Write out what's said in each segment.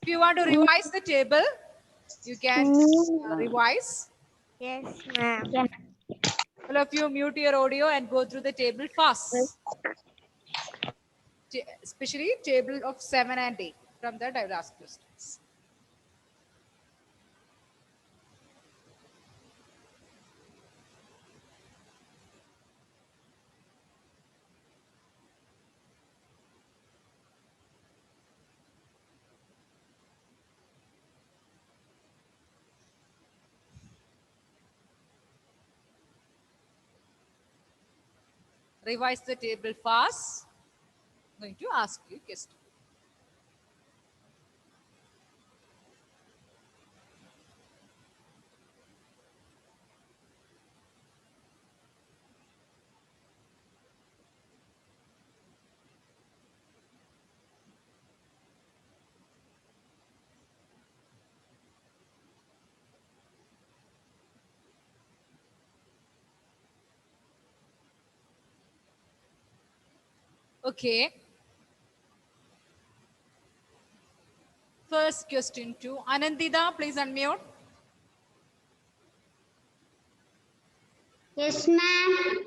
you want to revise the table, you can revise. Yes, ma'am. All of you mute your audio and go through the table fast. Especially table of 7 and 8. From that I will ask questions. Revise the table fast. I'm going to ask you question. Okay. First question to Anandita. Please unmute. Yes, ma'am.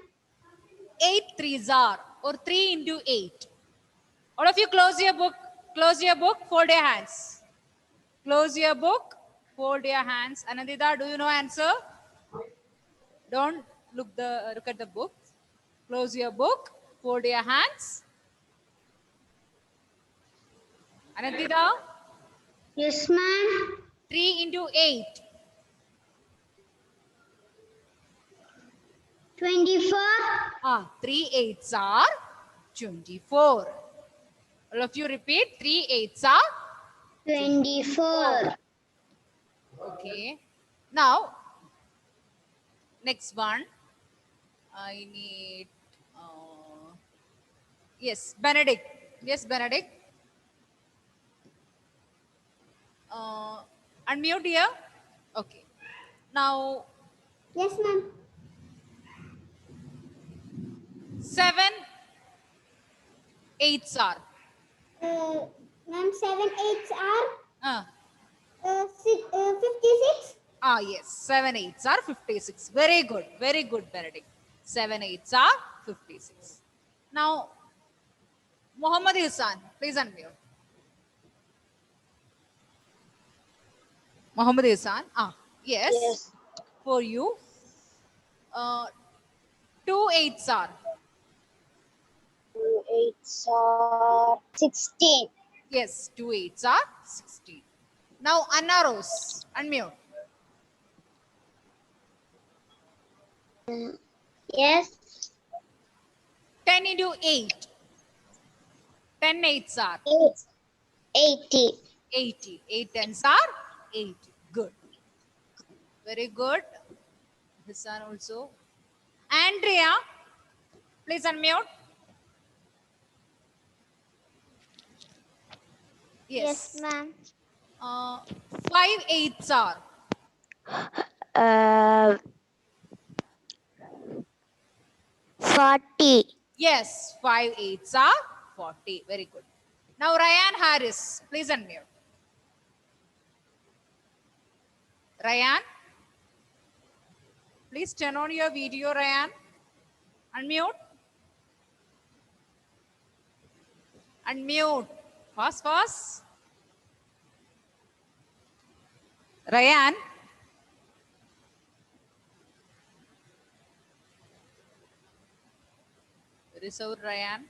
8 threes are, or 3 into 8. All of you close your book. Close your book. Fold your hands. Close your book. Fold your hands. Anandita, do you know answer? Don't look at the book. Close your book. Fold your hands. Anandita, Yes, ma'am. 3 into 8. 24. 3 eights are 24. All of you repeat. 3 eights are 24. okay. Now, next one. I need yes, Benedict. Yes, Benedict. Unmute here. Okay. Now, Yes, ma'am. 7 eights are. Ma'am, 7 eights are Uh, 56. yes, 7 eights are 56. Very good. Very good, Benedict. 7 eights are 56. Now, Muhammad Hassan, please unmute. Muhammad Hassan. Yes. For you. 2 eights are. 2 eights are 16. Yes, 2 eights are 16. Now, Anna Rose, unmute. Yes. 10 into 8. 10 eights are 80. 80. 8 tens are 80. Good. Very good. Hassan also. Andrea, please unmute. Yes, Yes. ma'am. 5 eights are. 40. Yes, 5 eights are 40. Very good. Now, Ryan Harris, please unmute. Ryan, please turn on your video, Ryan. Unmute. Unmute. Fast, fast. Ryan. Where is our Ryan?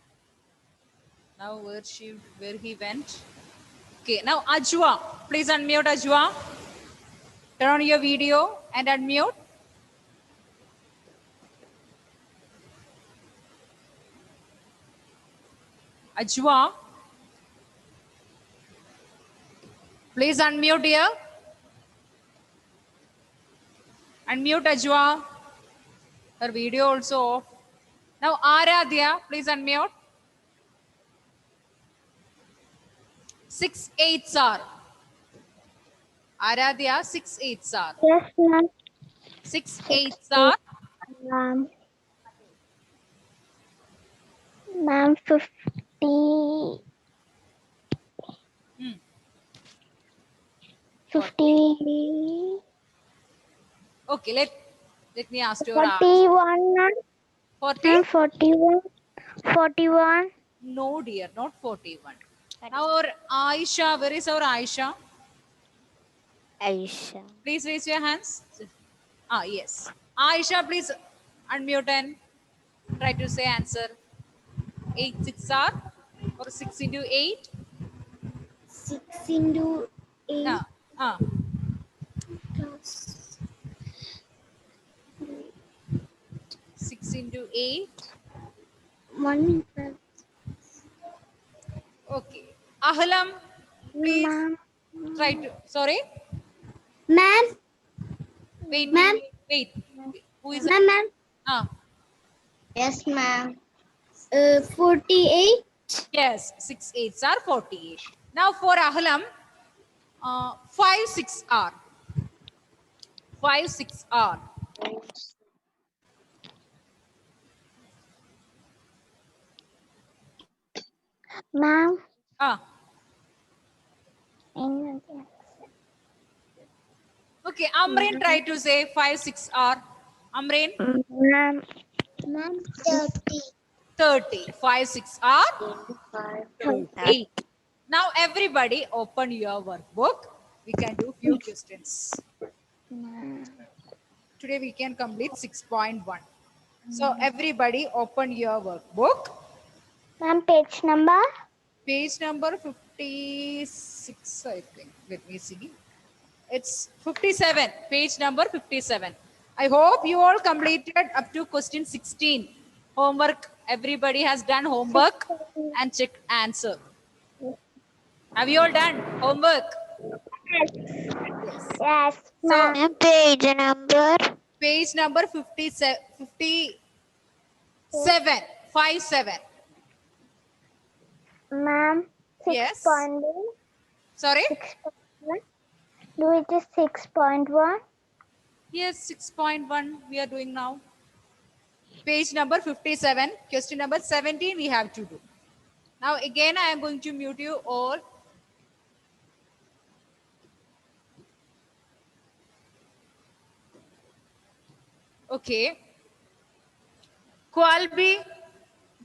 Now where he went? Okay, now Ajwa. Please unmute Ajwa. Turn on your video and unmute. Ajwa. Please unmute here. Unmute Ajwa. Her video also off. Now Aradhya, please unmute. 6 eights are. Aradhya, 6 eights are. Yes, ma'am. 6 eights are. Ma'am. Ma'am, 50. 50. Okay, let me ask your 41, ma'am. 40. Ma'am, 41. 41. No, dear, not 41. Now, our Aisha, where is our Aisha? Aisha. Please raise your hands. Ah, yes. Aisha, please unmute and try to say answer. 8 6 are or 6 into 8? 6 into 8 No. Ah, plus 6 into 8. 1. Okay. Ahlam, please Ma'am. try to. Sorry. Ma'am. Wait, Ma'am. wait. Who is? Ma'am. Ah, Yes, ma'am. 48. yes. 6 8s are 48. Now for Ahlam, 5 6 are 5 6 are. Ma'am. Ah, In- okay. Amrin try to say 5 6 are. Amrin, Ma'am. Ma'am, 30. 30. 5 6 are 30. 30. Now everybody open your workbook. We can do few questions. Today we can complete 6.1. So everybody open your workbook. Ma'am, page number? Page number 56, I think. Let me see. It's 57. Page number 57. I hope you all completed up to question 16. Homework. Everybody has done homework and checked answer. Have you all done homework? Yes. Yes, So ma'am. Ma'am, page number. page number 57, 57. Ma'am, Yes. 6.1. Sorry? 6.1. Do it is 6.1. Yes, 6.1 we are doing now. Page number 57, question number 17 we have to do. Now again I am going to mute you all. Okay. Qualby,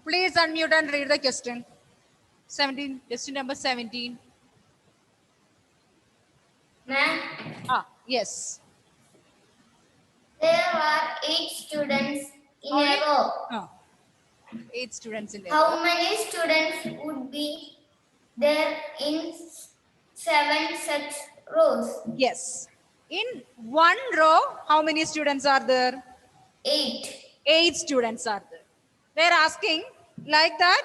please unmute and read the question. 17, question number 17. Ma'am, Ah, yes. there are 8 students in How a many? row. Ah, 8 students in there. How many students would be there in 7 such rows? Yes. In one row, how many students are there? 8. 8 students are there. They're asking like that.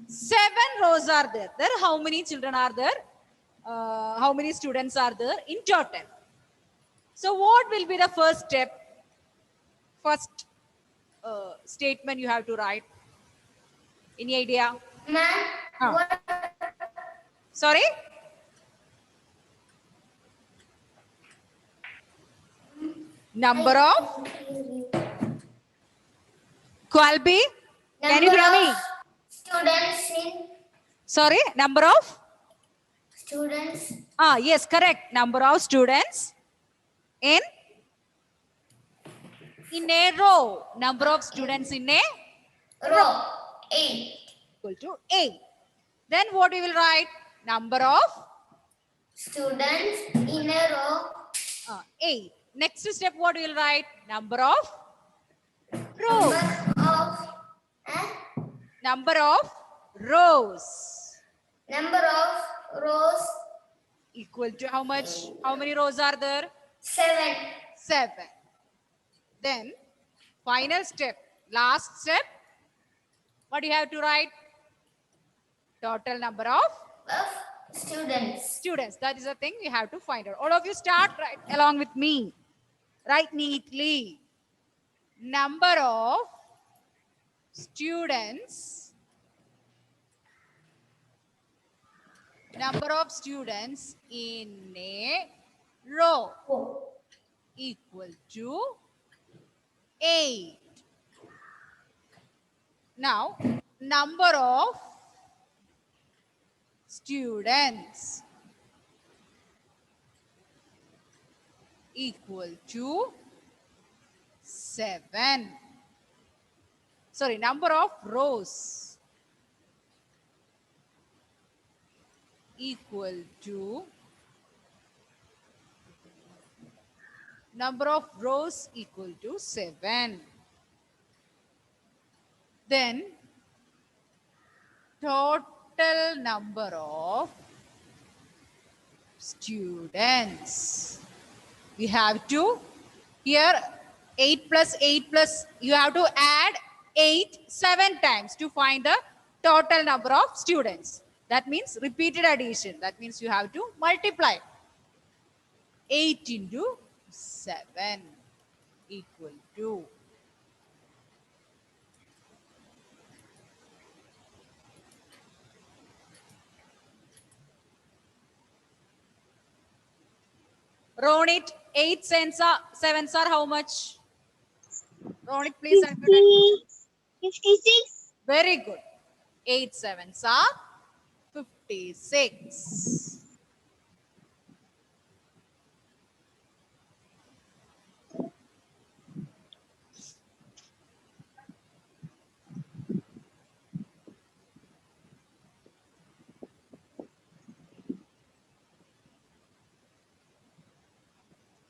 7 rows are there. There, how many children are there? How many students are there in total? So, what will be the first step? First statement you have to write. Any idea? Ma'am, Huh. what Sorry? Number of Qualby? Can you number hear of me? students in Sorry, number of? students Ah, yes, correct. Number of students in a row. Number of students in a row 8. equal to 8. Then what we will write? Number of Students in a row 8. Next step what we will write? Number of rows. number Number of of rows number of rows equal to how much? How many rows are there? 7. 7. Then final step, last step, what do you have to write? Total number of Of students. students. That is the thing we have to find out. All of you start right along with me. Write neatly. Number of students. Number of students in a row equal to 8. Now, number of students equal to 7. Sorry, number of rows equal to number of rows equal to 7. Then total number of students. We have to here 8 plus 8 plus you have to add 8 7 times to find the total number of students. That means repeated addition. That means you have to multiply 8 into 7 equal to Ronit, 8 sevens are how much? Ronit, please unmute. 56. Very good. 8 sevens are 56.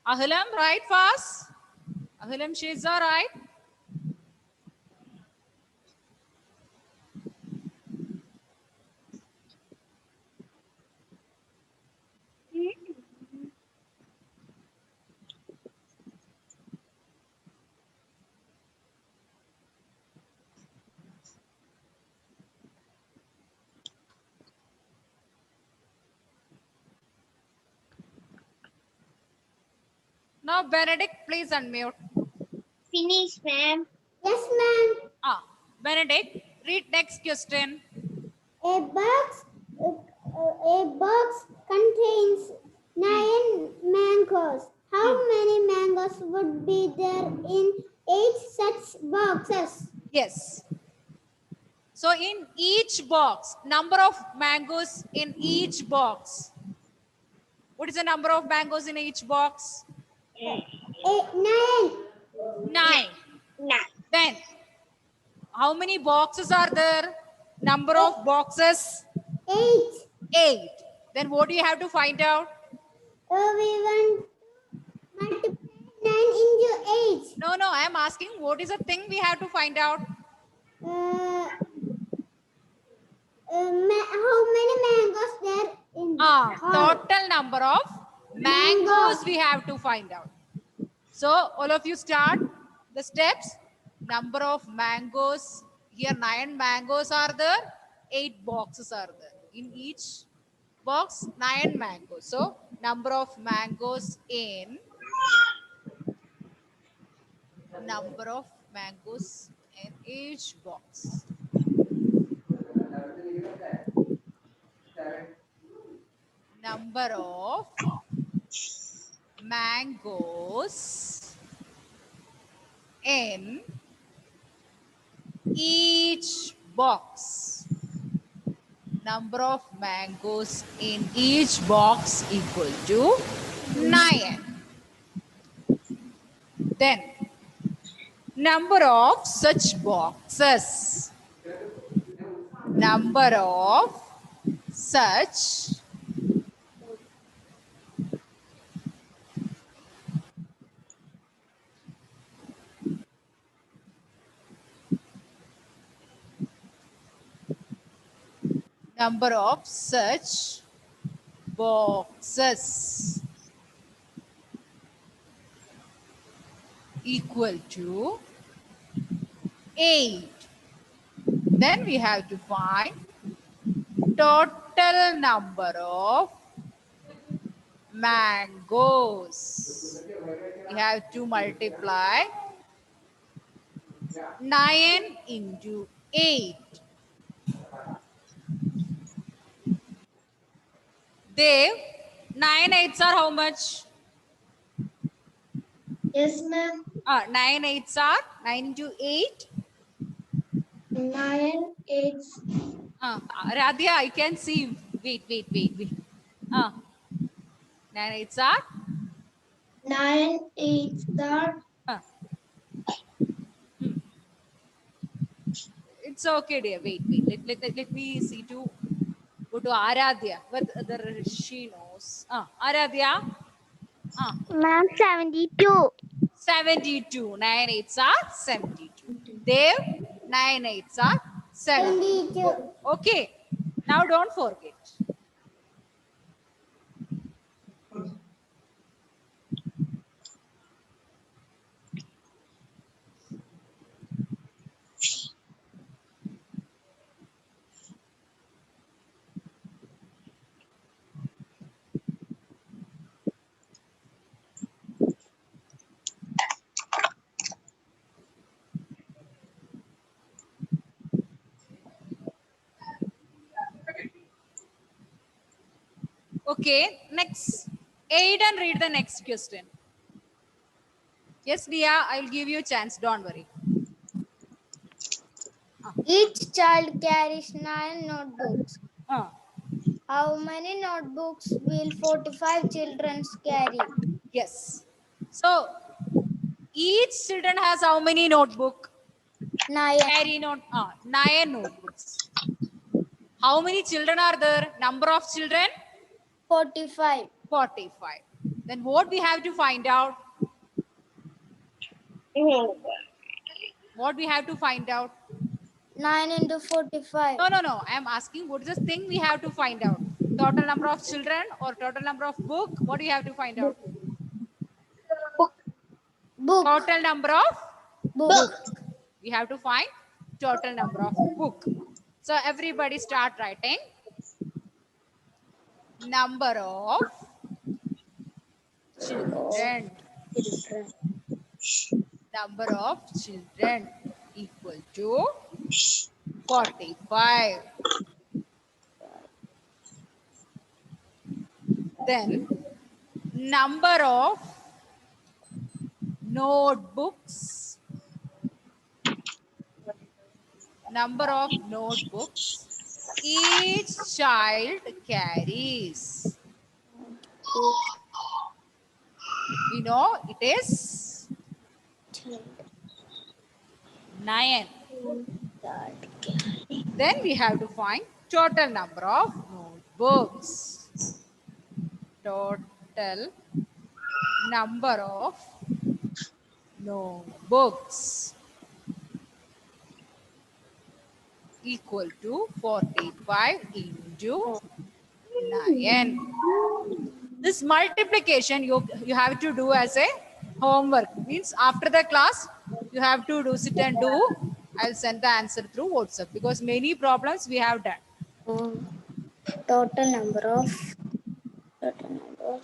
Ahilam, write fast. Ahilam Shiza, right? Now, Benedict, please unmute. Finish, ma'am. Yes, ma'am. Benedict, read next question. A box contains 9 mangoes. How many mangoes would be there in 8 such boxes? Yes. So, in each box, number of mangoes in each box. What is the number of mangoes in each box? 9. 9. Then, how many boxes are there? Number of boxes? 8. 8. Then what do you have to find out? We want to multiply 9 into 8. No, I am asking what is the thing we have to find out? How many mangoes there in Total number of mangoes we have to find out. So all of you start the steps. Number of mangoes. Here 9 mangoes are there. 8 boxes are there. In each box 9 mangoes. So number of mangoes in each box. Number of mangoes in each box. Number of mangoes in each box equal to 9. Then number of such boxes. Number of such boxes equal to 8. Then we have to find total number of mangoes. We have to multiply 9 into 8. Dev, 9 eights are how much? Yes, ma'am. 9 eights are 9 into 8. 9 8. Radhya, I can see. Wait. 9 eights are 9 8 are Huh. It's okay, dear. Wait. Let me see to go to Aradhya. Whether she knows. Aradhya. Ma'am, 72. 72. 9 eights are 72. Dev, 9 eights are 72. Okay. Now don't forget. Okay. Next. Aiden, read the next question. Yes, Dia, I'll give you a chance. Don't worry. each child carries 9 notebooks. Uh, How many notebooks will 45 children carry? yes. So each children has how many notebook? 9. Carry note. 9 notebooks. How many children are there? Number of children? 45. 45. Then what we have to find out? What we have to find out? 9 into 45. No. I am asking what is the thing we have to find out? Total number of children or total number of book? What do you have to find out? Book. Total number of Book. we have to find total number of book. So everybody start writing number of children. Number of children equal to 45. Then number of notebooks. Number of notebooks each child carries. We know it is 9. Then we have to find total number of notebooks. Total number of notebooks equal to 45 into 9. This multiplication you have to do as a homework. Means after the class, you have to do sit and do. I'll send the answer through WhatsApp because many problems we have done. Total number of notebook.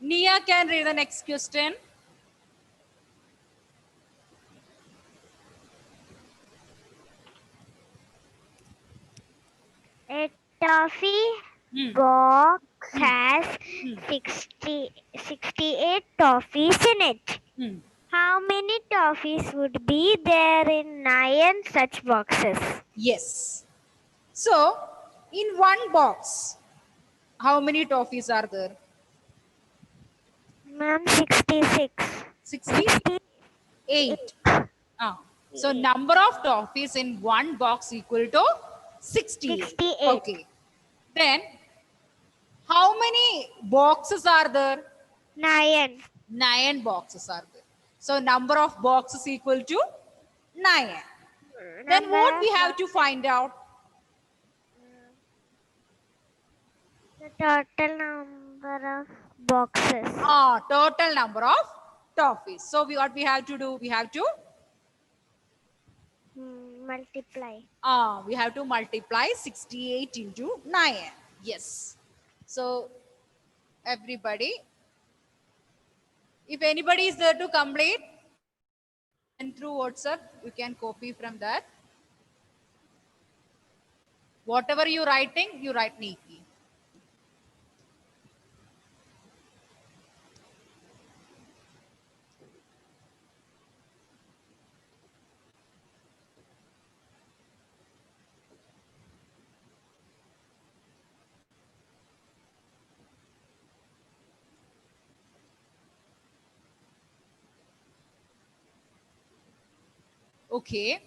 Nia can read the next question. A toffee Hmm. box Hmm. has Hmm. 68 toffees in it. Hmm. How many toffees would be there in 9 such boxes? Yes. So, in one box, how many toffees are there? Ma'am, 66. 68. So, number of toffees in one box equal to 68. 68. Okay. Then, how many boxes are there? 9. 9 boxes are there. So, number of boxes equal to 9. Then, what we have to find out? The total number Number of boxes. Total number of toffees. So what we have to do? We have to Multiply. we have to multiply 68 into 9. Yes. So everybody, if anybody is there to complete, and through WhatsApp, you can copy from that. Whatever you're writing, you write neatly. Okay.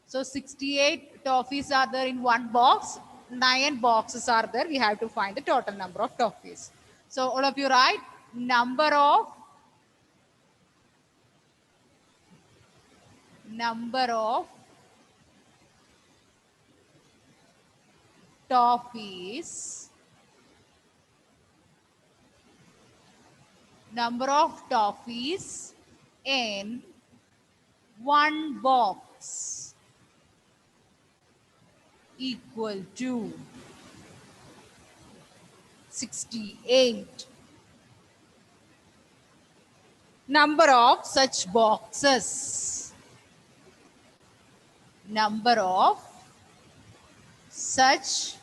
So 68 toffees are there in one box. 9 boxes are there. We have to find the total number of toffees. So all of you write number of toffees. Number of toffees in one box equal to 68. Number of such boxes. Number of such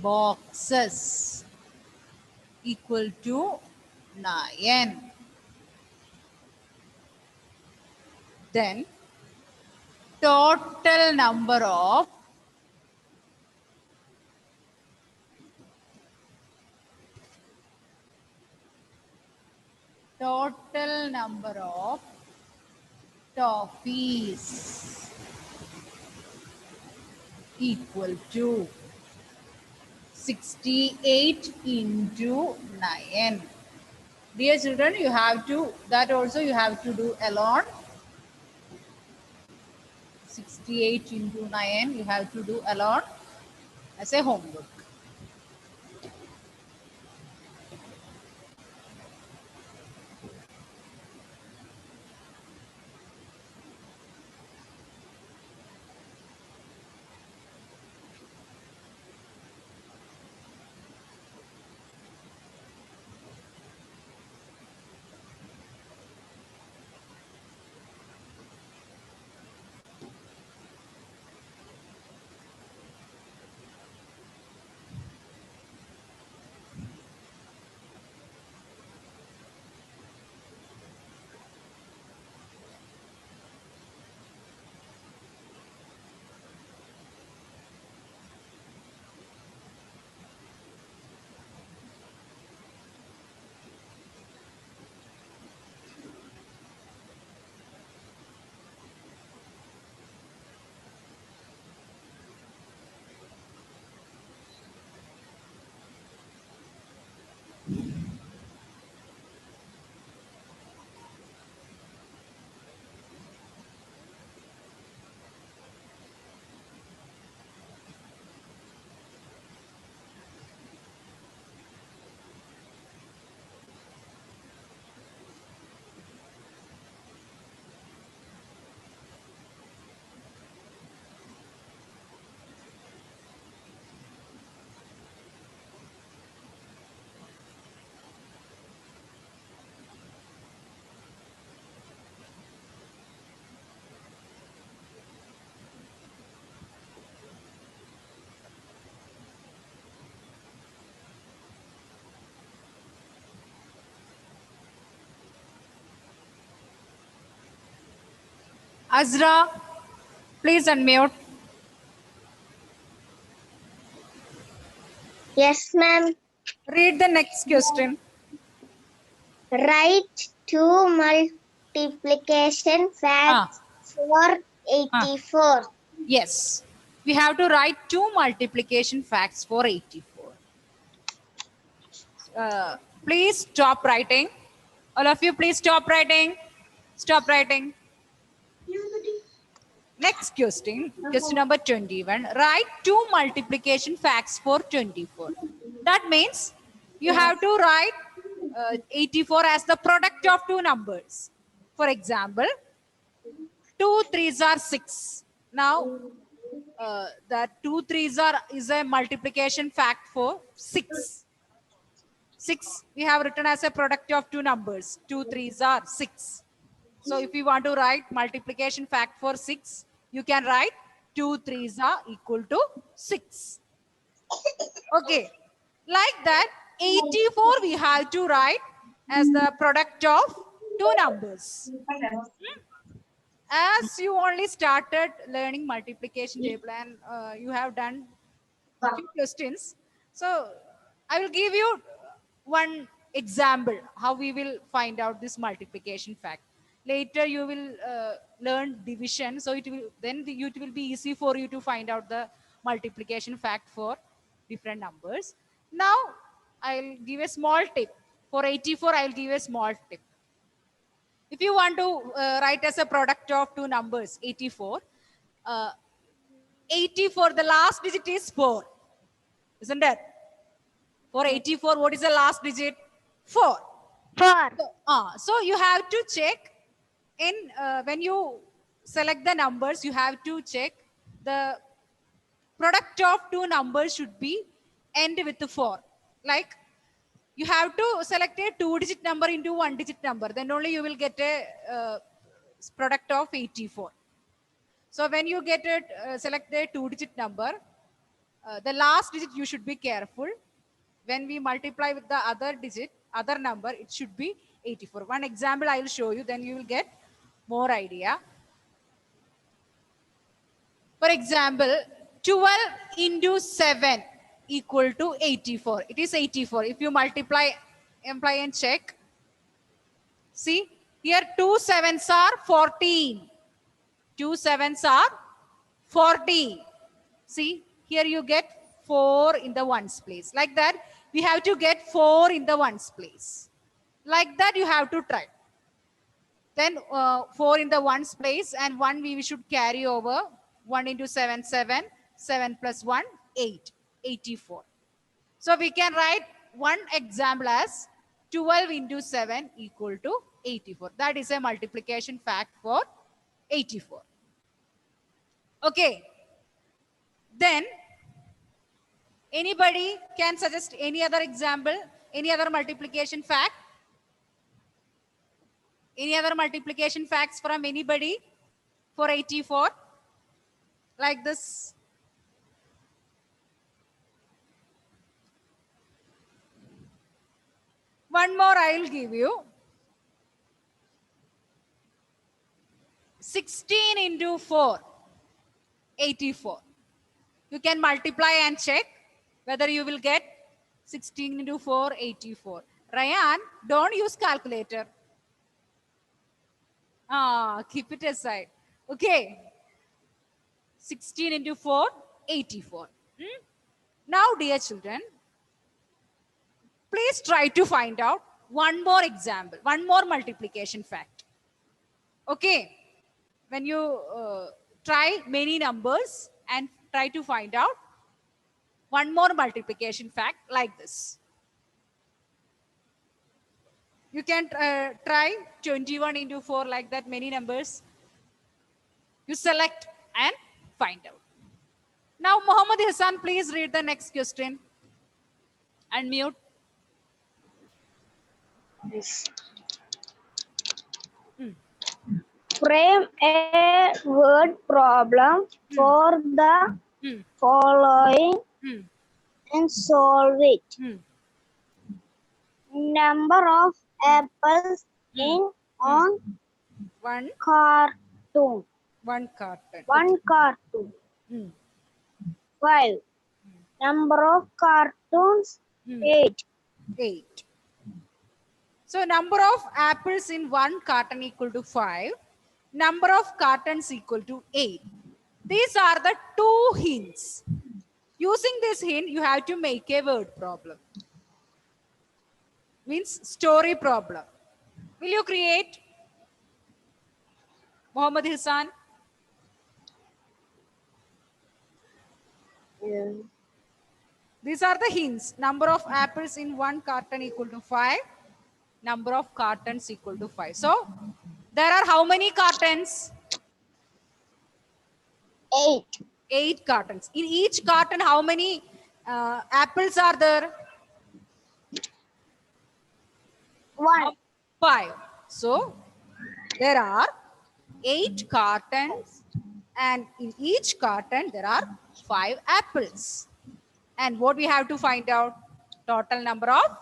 boxes equal to 9. Then total number of toffees equal to 68 into 9. Dear children, you have to, that also you have to do alone. 68 into 9, you have to do alone as a homework. Azra, please unmute. Yes, ma'am. Read the next question. Write two multiplication facts for 84. Yes, we have to write 2 multiplication facts for 84. Please stop writing. All of you, please stop writing. Stop writing. next question, question number 21. Write two multiplication facts for 24. That means you have to write 84 as the product of two numbers. For example, 2 threes are 6. Now, that 2 threes are is a multiplication fact for 6. 6 we have written as a product of two numbers. 2 threes are 6. So if you want to write multiplication fact for 6, you can write 2 threes are equal to 6. Okay. Like that, 84 we have to write as the product of two numbers. As you only started learning multiplication table and you have done few questions, so I will give you one example how we will find out this multiplication fact. Later you will learn division, so it will it will be easy for you to find out the multiplication fact for different numbers. Now I'll give a small tip for 84. I'll give a small tip. If you want to write as a product of two numbers 84, 84 the last digit is 4, isn't it? For 84, what is the last digit? 4. 4. So you have to check in when you select the numbers, you have to check the product of two numbers should be end with 4. Like you have to select a 2-digit number into 1-digit number, then only you will get a product of 84. So when you get it, select a 2-digit number, the last digit you should be careful. When we multiply with the other number, it should be 84. One example I will show you, then you will get more idea. For example, 12 into 7 equal to 84. It is 84. If you multiply and check, see here 2 sevens are 14. 2 sevens are 14. See here you get 4 in the ones place. Like that, we have to get 4 in the ones place. Like that, you have to try. Then 4 in the ones place and 1 we should carry over. 1 into 7, 7. 7 plus 1, 8. 84. So we can write one example as 12 into 7 equal to 84. That is a multiplication fact for 84. Okay. Then anybody can suggest any other example, any other multiplication fact? Any other multiplication facts from anybody for 84? Like this. One more I will give you. 16 into 4, 84. You can multiply and check whether you will get 16 into 4, 84. Ryan, don't use calculator. Keep it aside. Okay. 16 into 4, 84. Now, dear children, please try to find out one more example, one more multiplication fact. Okay. When you try many numbers and try to find out one more multiplication fact like this. You can try 21 into 4 like that, many numbers. You select and find out. Now, Muhammad Hassan, please read the next question. Unmute. Frame a word problem for the following and solve it. Number of apples in on One cartoon. carton. One cartoon. 5. Number of cartoons. 8. 8. So number of apples in one carton equal to 5. Number of cartons equal to 8. These are the two hints. Using this hint, you have to make a word problem. Means story problem. Will you create? Muhammad Hassan? These are the hints. Number of apples in one carton equal to 5. Number of cartons equal to 5. So, there are how many cartons? 8. 8 cartons. In each carton, how many apples are there? 1. 5. So, there are 8 cartons, and in each carton, there are 5 apples. And what we have to find out? Total number of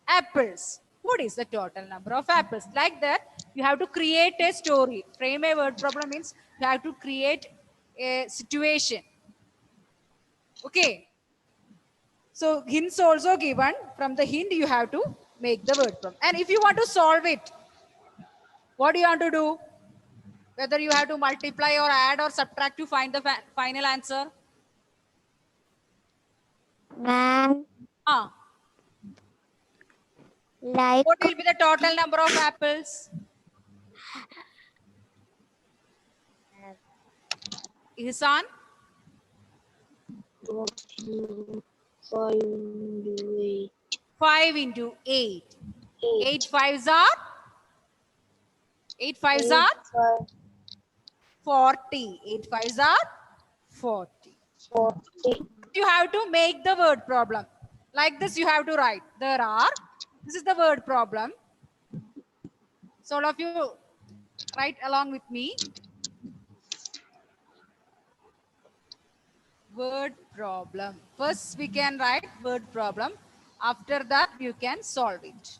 apples. What is the total number of apples? Like that, you have to create a story. Frame a word problem means you have to create a situation. Okay. So hints also given. From the hint, you have to make the word problem. And if you want to solve it, what do you want to do? Whether you have to multiply or add or subtract to find the final answer. Ma'am, like What will be the total number of apples? Ihsan? 5 into 8. 8 fives are? 8 fives are? 40. 8 fives are? 40. You have to make the word problem. Like this, you have to write. There are. This is the word problem. So all of you write along with me. Word problem. First, we can write word problem. After that, you can solve it.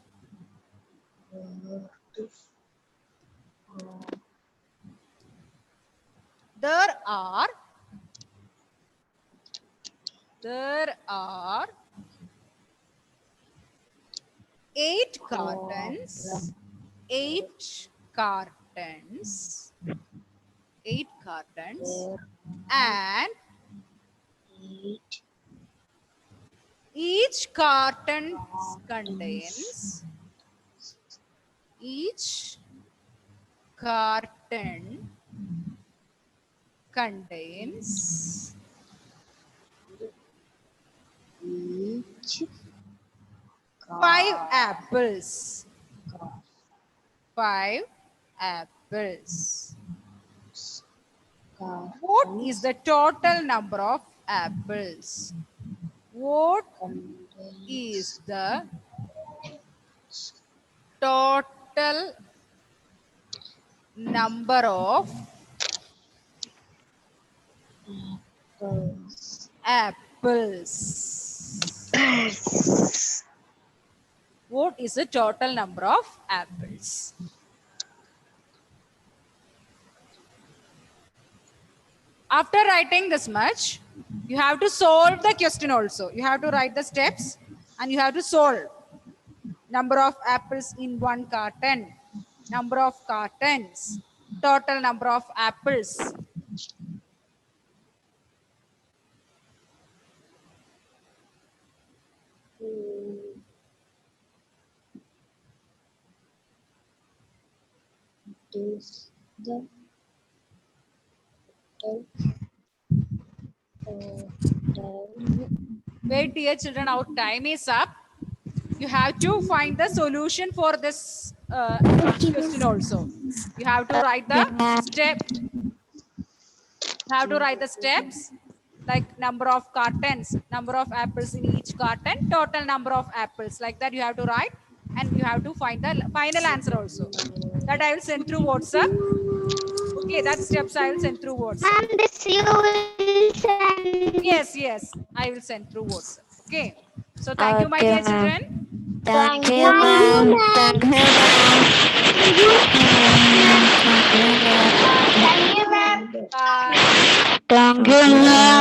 There are 8 cartons. 8 cartons. 8 cartons. And each carton contains contains 5 apples. 5 apples. What is the total number of apples? What is the total number of apples? What is the total number of apples? After writing this much, you have to solve the question also. You have to write the steps and you have to solve. Number of apples in one carton. Number of cartons. Total number of apples. Wait, dear children, our time is up. You have to find the solution for this question also. You have to write the step. You have to write the steps like number of cartons, number of apples in each carton, total number of apples. Like that you have to write and you have to find the final answer also. That I will send through WhatsApp. Okay, that steps I will send through WhatsApp. and this you will send. Yes, I will send through WhatsApp. Okay. So thank you, my dear children. Thank you, ma'am. Thank you, ma'am. Bye. Thank you, ma'am.